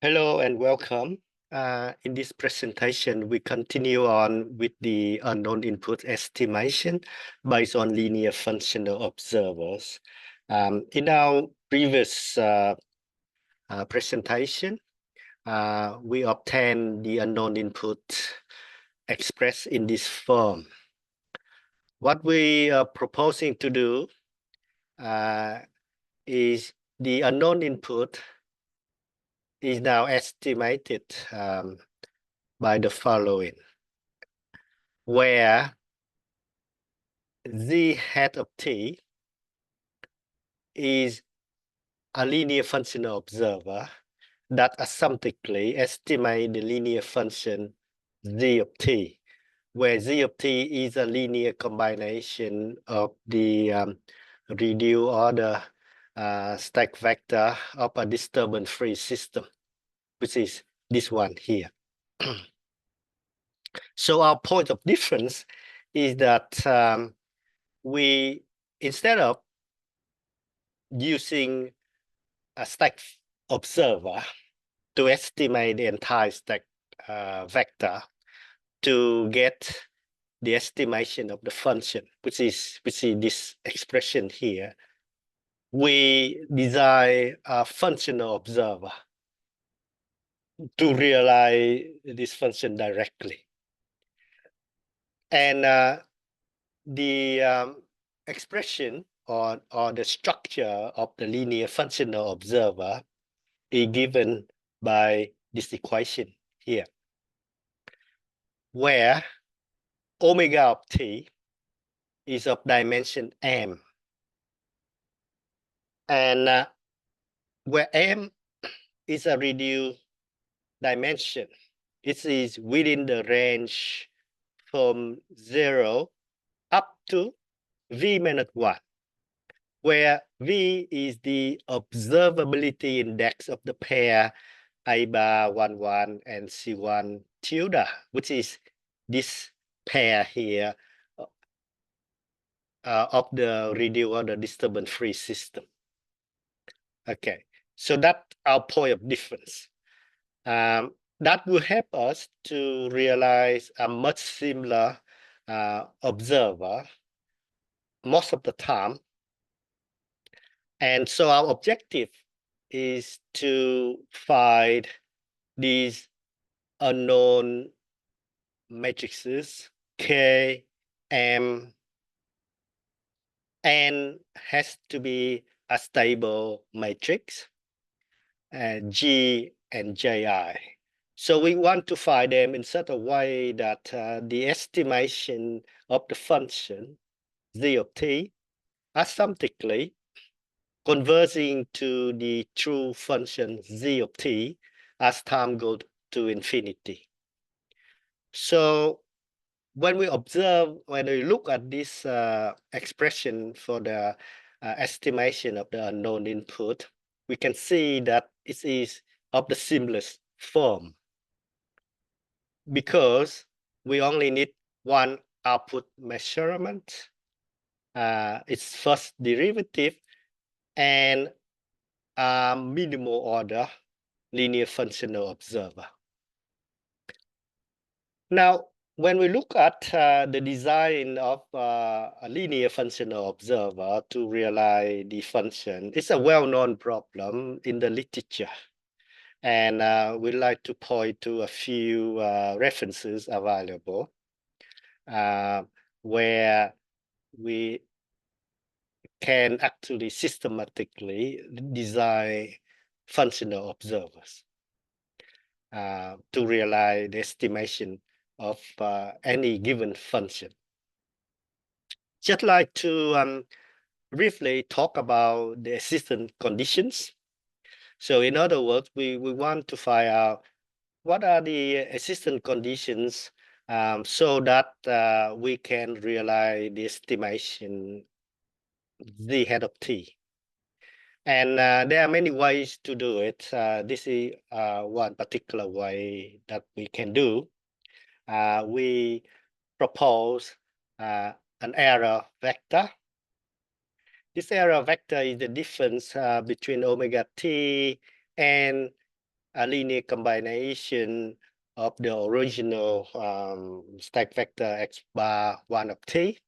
Hello and welcome. In this presentation, we continue on with the unknown input estimation based on linear functional observers. In our previous presentation, we obtained the unknown input expressed in this form. What we are proposing to do is the unknown input is now estimated by the following, where z hat of t is a linear functional observer that asymptotically estimate the linear function z of t, where z of t is a linear combination of the reduced order stack vector of a disturbance-free system, which is this one here. So our point of difference is that we, instead of using a stack observer to estimate the entire stack vector to get the estimation of the function, which is this expression here, we design a functional observer to realize this function directly. And the expression or the structure of the linear functional observer is given by this equation here, where omega of t is of dimension m, and where m is a reduced dimension, it is within the range from 0 up to v minus 1, where v is the observability index of the pair A bar 1 1 and C1 tilde, which is this pair here of the reduced order disturbance-free system. Okay, so that's our point of difference. That will help us to realize a much similar observer most of the time. And so our objective is to find these unknown matrices K, M, and has to be a stable matrix, G and Ji. So we want to find them in such a way that the estimation of the function z of t asymptotically converging to the true function z of t as time goes to infinity. So when we look at this expression for the estimation of the unknown input, we can see that it is of the simplest form, because we only need one output measurement, its first derivative, and a minimal order linear functional observer. Now, when we look at the design of a linear functional observer to realize the function, it's a well-known problem in the literature. And we'd like to point to a few references available where we can actually systematically design functional observers to realize the estimation of any given function. Just like to briefly talk about the existence conditions. So in other words, we want to find out what are the existence conditions so that we can realize the estimation z hat of t. And there are many ways to do it. This is one particular way that we can do. We propose an error vector. This error vector is the difference between omega t and a linear combination of the original stack vector x bar 1 of t,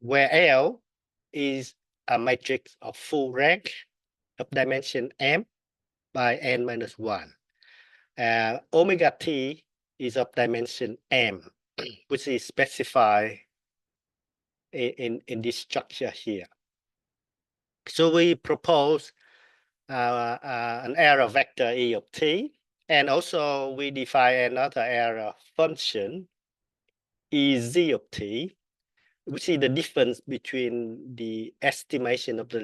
where L is a matrix of full rank of dimension m by n minus 1. Omega t is of dimension m, which is specified in this structure here. So we propose an error vector E of t, and also we define another error function Ez of t, which is the difference between the estimation of the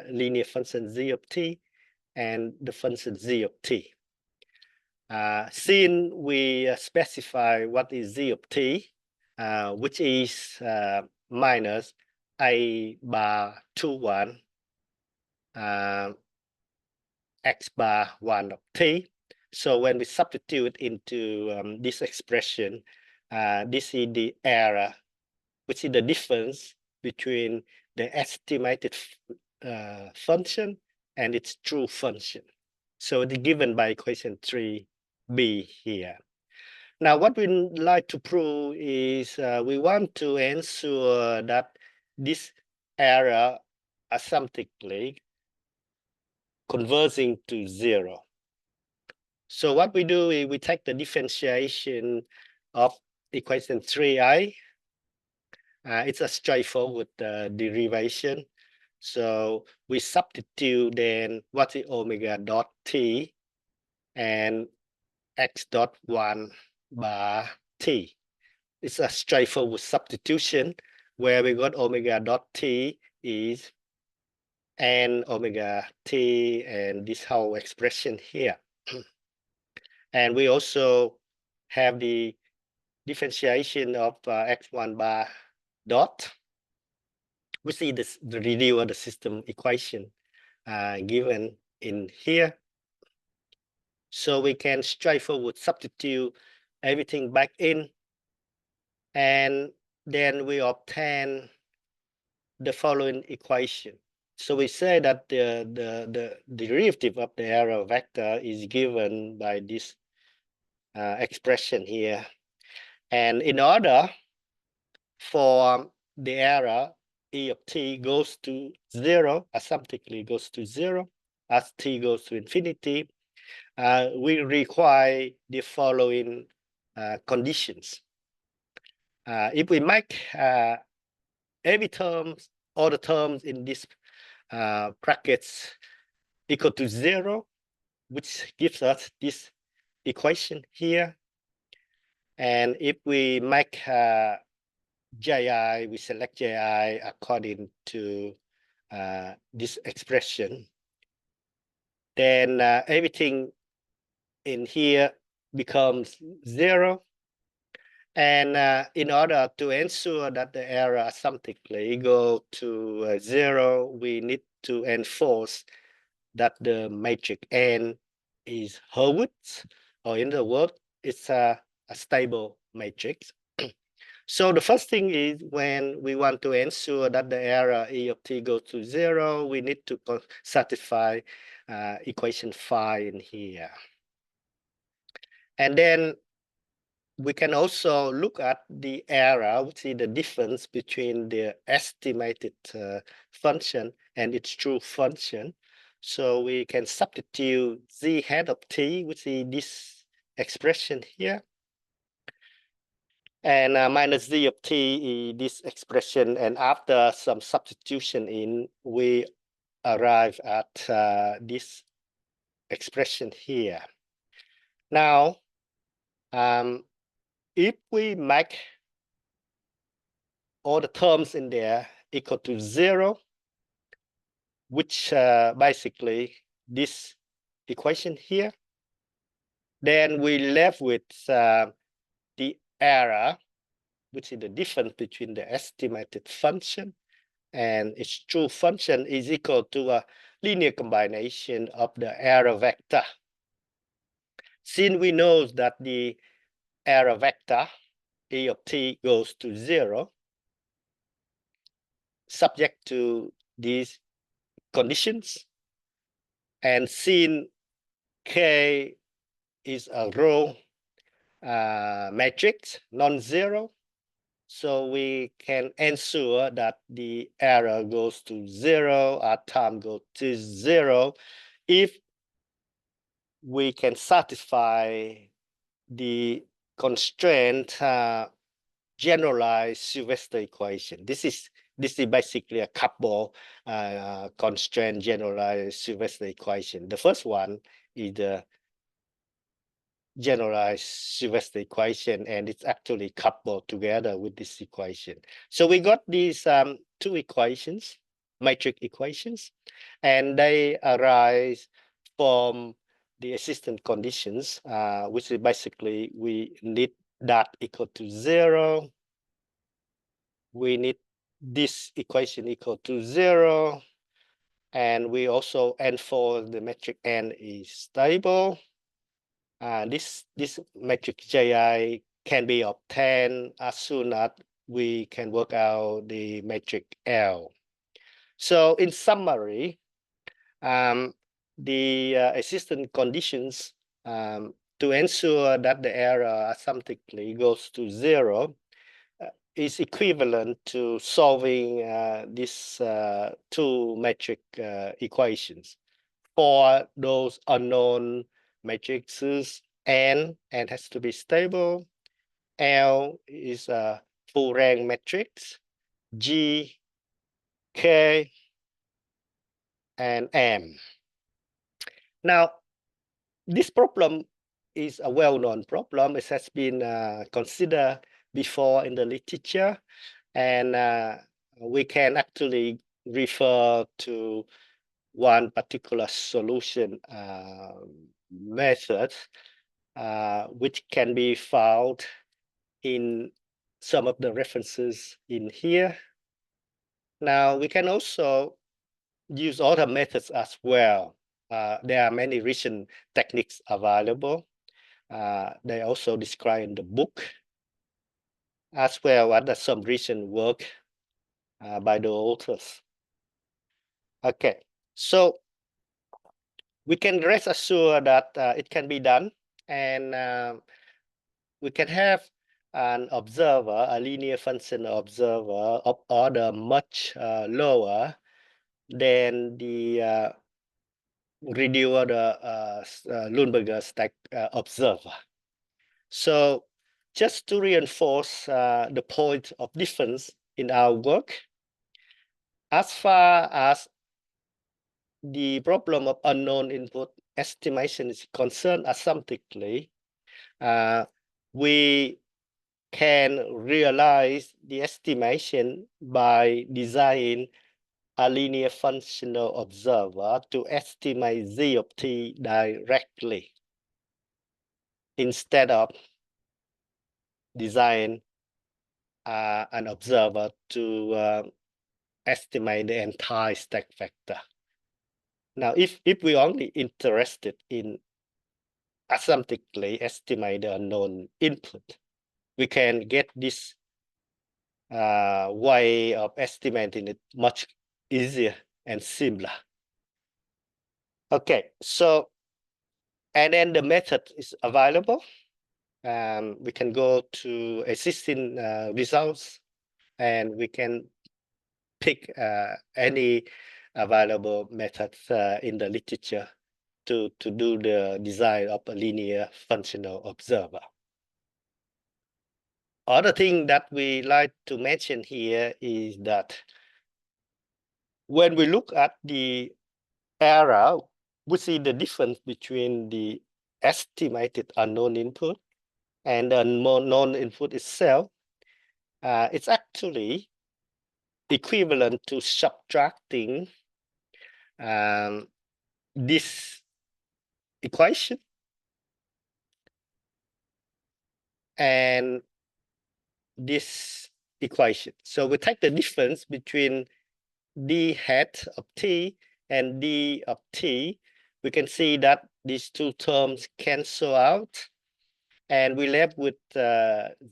linear function z of t and the function z of t. Since we specify what is z of t, which is minus a bar 2, 1 x bar 1 of t. So when we substitute into this expression, this is the error, which is the difference between the estimated function and its true function. So it's given by equation 3b here. Now, what we like to prove is we want to ensure that this error asymptotically converging to 0. So what we do is we take the differentiation of equation 3a. It's a straightforward derivation. So we substitute then what is omega dot t and x dot 1 bar t. It's a straightforward substitution where we got omega dot t is n omega t and this whole expression here. And we also have the differentiation of x1 bar dot. We see this, the review of the system equation given in here. So we can straightforward substitute everything back in, and then we obtain the following equation. So we say that the derivative of the error vector is given by this expression here. And in order for the error E of t goes to 0, asymptotically goes to 0, as t goes to infinity, we require the following conditions. If we make every term, all the terms in this brackets equal to 0, which gives us this equation here. And if we make ji, we select ji according to this expression, then everything in here becomes 0. And in order to ensure that the error asymptotically go to 0, we need to enforce that the matrix N is Hurwitz, or in other words, it's a stable matrix. So the first thing is when we want to ensure that the error E of t goes to 0, we need to satisfy equation 5 in here. And then we can also look at the error, which is the difference between the estimated function and its true function. So we can substitute z hat of t, which is this expression here, and minus z of t is this expression. And after some substitution in, we arrive at this expression here. Now, if we make all the terms in there equal to 0, which basically this equation here, then we left with the error, which is the difference between the estimated function and its true function, is equal to a linear combination of the error vector. Since we know that the error vector E of t goes to 0, subject to these conditions, and since K is a row matrix, non-zero. So we can ensure that the error goes to 0, our time goes to 0, if we can satisfy the constraint generalized Sylvester equation. This is basically a couple constraint generalized Sylvester equation. The first one is the generalized Sylvester equation, and it's actually coupled together with this equation. So we got these two equations, metric equations, and they arise from the existing conditions, which is basically we need that equal to 0. We need this equation equal to 0. And we also enforce the metric n is stable. This metric Ji can be obtained as soon as we can work out the metric L. So in summary, the existing conditions to ensure that the error asymptotically goes to 0 is equivalent to solving these two metric equations for those unknown matrices. N has to be stable. L is a full rank matrix. G, K, and M. Now, this problem is a well-known problem. It has been considered before in the literature, and we can actually refer to one particular solution method, which can be found in some of the references in here. Now, we can also use other methods as well. There are many recent techniques available. They also described in the book, as well as some recent work by the authors. Okay, so we can rest assured that it can be done, and we can have an observer, a linear function observer of order much lower than the reduced Lundberger stack observer. So just to reinforce the point of difference in our work, as far as the problem of unknown input estimation is concerned asymptotically, we can realize the estimation by designing a linear functional observer to estimate z of t directly, instead of design an observer to estimate the entire stack vector. Now, if we're only interested in asymptotically estimate the unknown input, we can get this way of estimating it much easier and simpler. Okay, so, and then the method is available. We can go to existing results, and we can pick any available methods in the literature to do the design of a linear functional observer. Other thing that we like to mention here is that when we look at the error, we see the difference between the estimated unknown input and the unknown input itself. It's actually equivalent to subtracting this equation and this equation. So we take the difference between d hat of t and d of t. We can see that these two terms cancel out, and we left with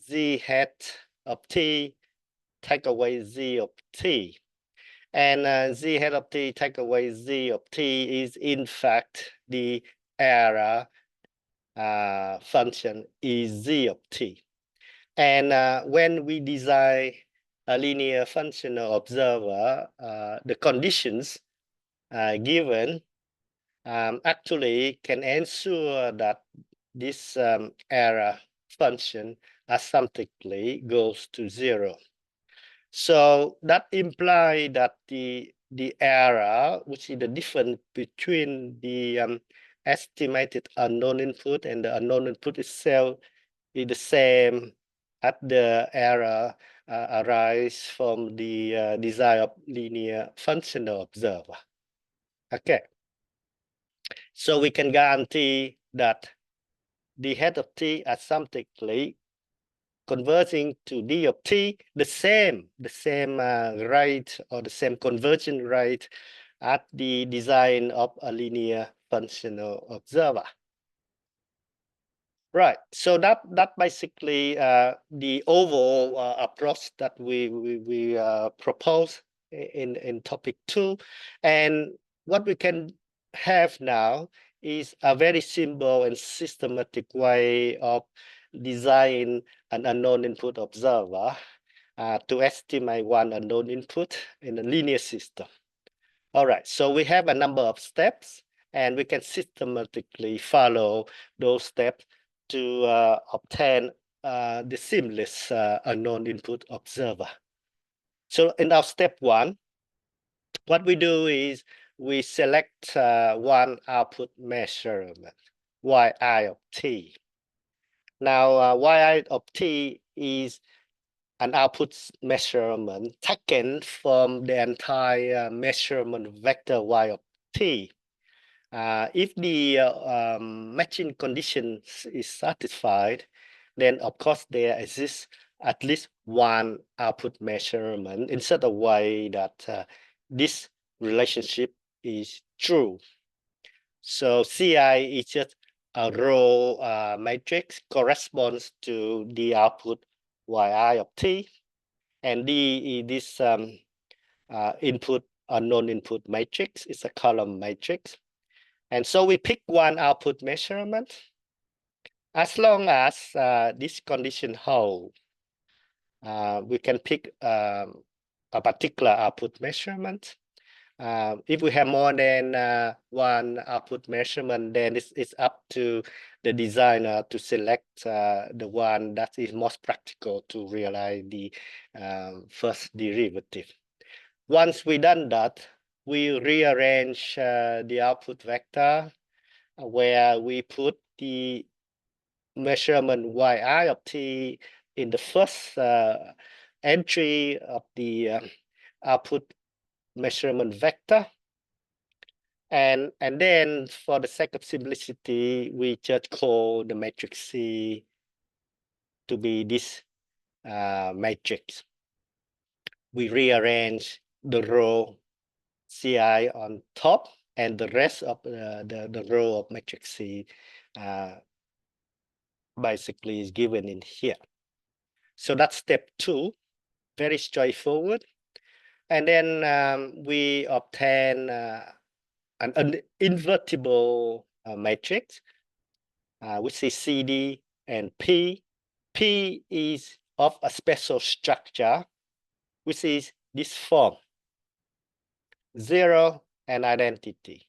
z hat of t take away z of t. And z hat of t take away z of t is in fact the error function is z of t. And when we design a linear functional observer, the conditions given actually can ensure that this error function asymptotically goes to 0. So that implies that the error, which is the difference between the estimated unknown input and the unknown input itself, is the same as the error arise from the design of linear functional observer. Okay, so we can guarantee that the head of t asymptotically converging to d of t the same rate or the same conversion rate at the design of a linear functional observer. Right. So that basically the overall approach that we propose in topic 2, and what we can have now is a very simple and systematic way of design an unknown input observer to estimate one unknown input in a linear system. All right. So we have a number of steps, and we can systematically follow those steps to obtain the seamless unknown input observer. So in our step 1, what we do is we select one output measurement, yi of t. Now, yi of t is an output measurement taken from the entire measurement vector y of t. If the matching condition is satisfied, then of course there exists at least one output measurement in such a way that this relationship is true. So Ci is just a row matrix corresponds to the output yi of t, and D is this input unknown input matrix. It's a column matrix. And so we pick one output measurement. As long as this condition holds, we can pick a particular output measurement. If we have more than one output measurement, then it's up to the designer to select the one that is most practical to realize the first derivative. Once we done that, we rearrange the output vector where we put the measurement yi of t in the first entry of the output measurement vector. And then for the sake of simplicity, we just call the matrix C to be this matrix. We rearrange the row Ci on top, and the rest of the row of matrix C basically is given in here. So that's step 2, very straightforward. And then we obtain an invertible matrix, which is CD and P. P is of a special structure, which is this form, 0 and identity.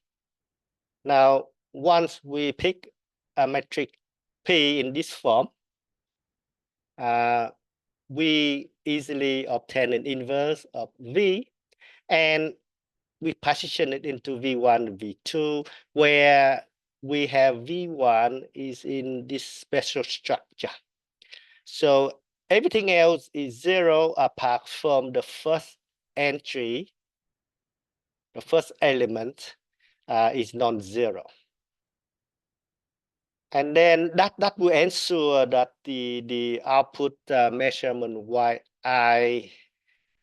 Now, once we pick a matrix P in this form, we easily obtain an inverse of V, and we position it into V1, V2, where we have V1 is in this special structure. So everything else is 0 apart from the first entry, the first element is non-zero. And then that will ensure that the output measurement yi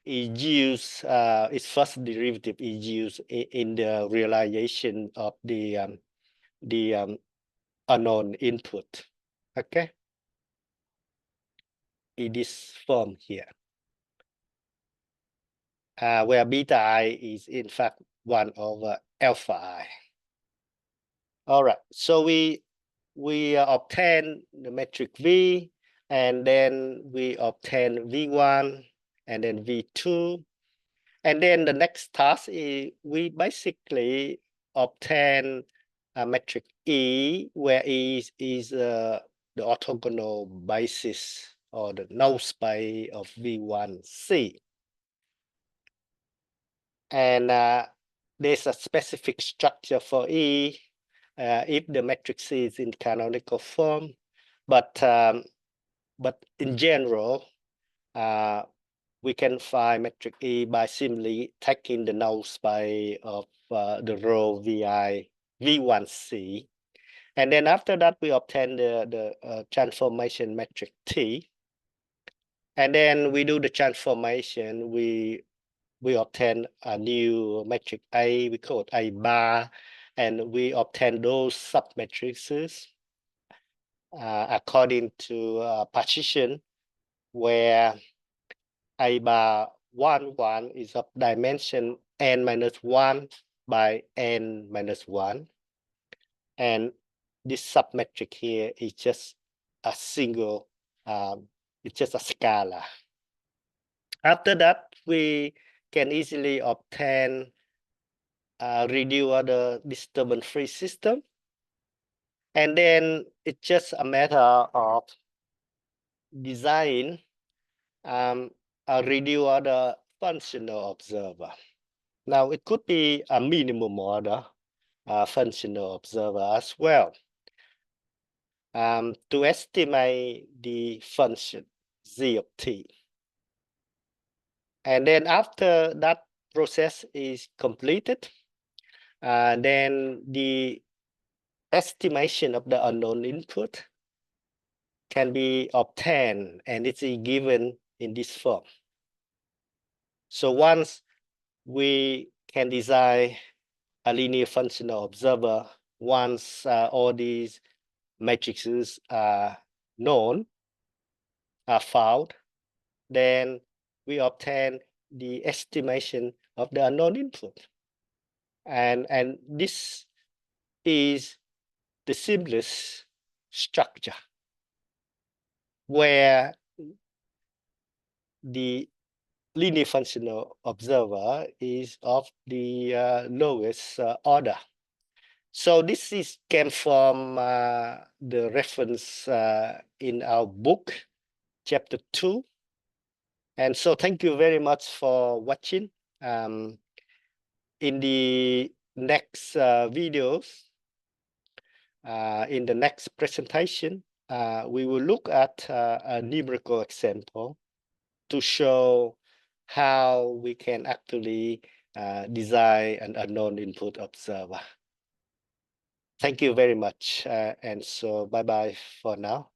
is used, its first derivative is used in the realization of the unknown input. Okay, in this form here, where beta I is in fact 1 over alpha I. All right, so we obtain the metric V, and then we obtain V1 and then V2. And then the next task is we basically obtain a metric E, where E is the orthogonal basis or the null space of V1C. And there's a specific structure for E if the matrix C is in canonical form. But in general, we can find metric E by simply taking the null space of the row VI V1C. And then after that, we obtain the transformation metric T. And then we do the transformation. We obtain a new metric A, we call it A bar, and we obtain those submatrices according to partition, where A bar 1 is of dimension n minus 1 by n minus 1. And this submetric here is just a single, it's just a scalar. After that, we can easily obtain reduce the disturbance-free system. And then it's just a matter of design a reduce the functional observer. Now, it could be a minimum order functional observer as well, to estimate the function z of t. And then after that process is completed, then the estimation of the unknown input can be obtained, and it's given in this form. So once we can design a linear functional observer, once all these matrices are known, are found, then we obtain the estimation of the unknown input. And this is the simplest structure, where the linear functional observer is of the lowest order. So this came from the reference in our book, chapter 2. And so thank you very much for watching. In the next videos, in the next presentation, we will look at a numerical example to show how we can actually design an unknown input observer. Thank you very much. And so bye-bye for now.